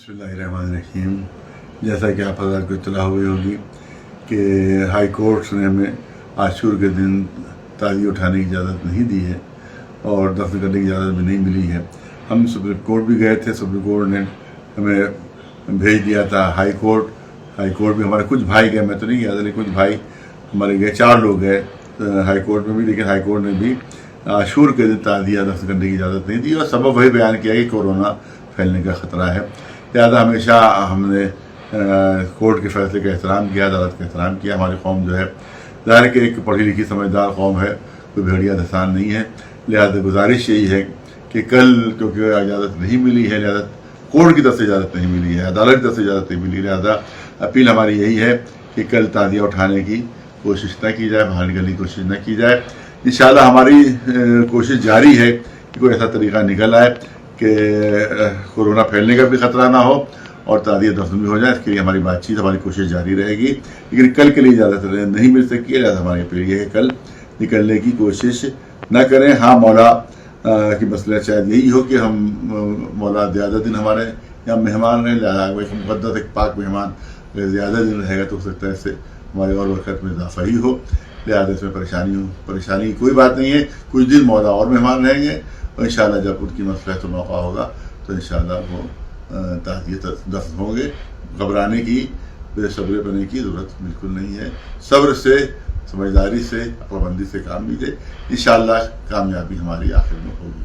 بسم اللہ الرحمن الرحیم. جیسا کہ آپ حضرات کو اطلاع ہوئی ہوگی کہ ہائی کورٹس نے ہمیں عاشور کے دن تعزیہ اٹھانے کی اجازت نہیں دی ہے اور دفن کرنے کی اجازت بھی نہیں ملی ہے. ہم سپریم کورٹ بھی گئے تھے. سپریم کورٹ نے ہمیں بھیج دیا تھا ہائی کورٹ بھی ہمارے کچھ بھائی گئے, میں تو نہیں گیا لیکن کچھ بھائی ہمارے گئے, 4 لوگ گئے ہائی کورٹ میں بھی, لیکن ہائی کورٹ نے بھی عاشور کے دن تعزیہ دفن کرنے کی اجازت نہیں دی اور سبب وہی بیان کیا کہ کورونا پھیلنے کا خطرہ ہے. لہٰذا ہمیشہ ہم نے کورٹ کے فیصلے کا احترام کیا, عدالت کا احترام کیا. ہماری قوم جو ہے ظاہر کہ ایک پڑھی لکھی سمجھدار قوم ہے, کوئی بھیڑیا دستان نہیں ہے. لہٰذا گزارش یہی ہے کہ کل کیونکہ اجازت نہیں ملی ہے, لہٰذا کورٹ کی طرف سے اجازت نہیں ملی ہے, عدالت کی طرف سے اجازت نہیں ملی, لہٰذا اپیل ہماری یہی ہے کہ کل تعزیہ اٹھانے کی کوشش نہ کی جائے, باہر نکلنے کی کوشش نہ کی جائے. انشاءاللہ ہماری کوشش جاری ہے کہ کوئی ایسا طریقہ نکل آئے کہ کورونا پھیلنے کا بھی خطرہ نہ ہو اور تعزیہ دفن بھی ہو جائے. اس کے لیے ہماری بات چیت, ہماری کوشش جاری رہے گی, لیکن کل کے لیے اجازت نہیں مل سکی ہے. لہٰذا ہماری اپیل یہ ہے کہ کل نکلنے کی کوشش نہ کریں. ہاں, مولا کی مسئلہ شاید یہی ہو کہ ہم مولا زیادہ دن ہمارے یہاں مہمان رہیں, لہٰذا ایک مقدس ایک پاک مہمان اگر زیادہ دن رہے گا تو ہو سکتا ہے اس سے ہماری اور برکت میں اضافہ ہی ہو. لہٰذا اس میں پریشانی کی کوئی بات نہیں ہے. کچھ دن مولا اور مہمان رہیں گے اور انشاءاللہ جب ان کی مصلحت و موقع ہوگا تو انشاءاللہ وہ تعزیہ دفن ہوں گے. گھبرانے کی, بے صبر بننے کی ضرورت بالکل نہیں ہے. صبر سے, سمجھداری سے, پابندی سے کام لیجیے. انشاءاللہ کامیابی ہماری آخر میں ہوگی.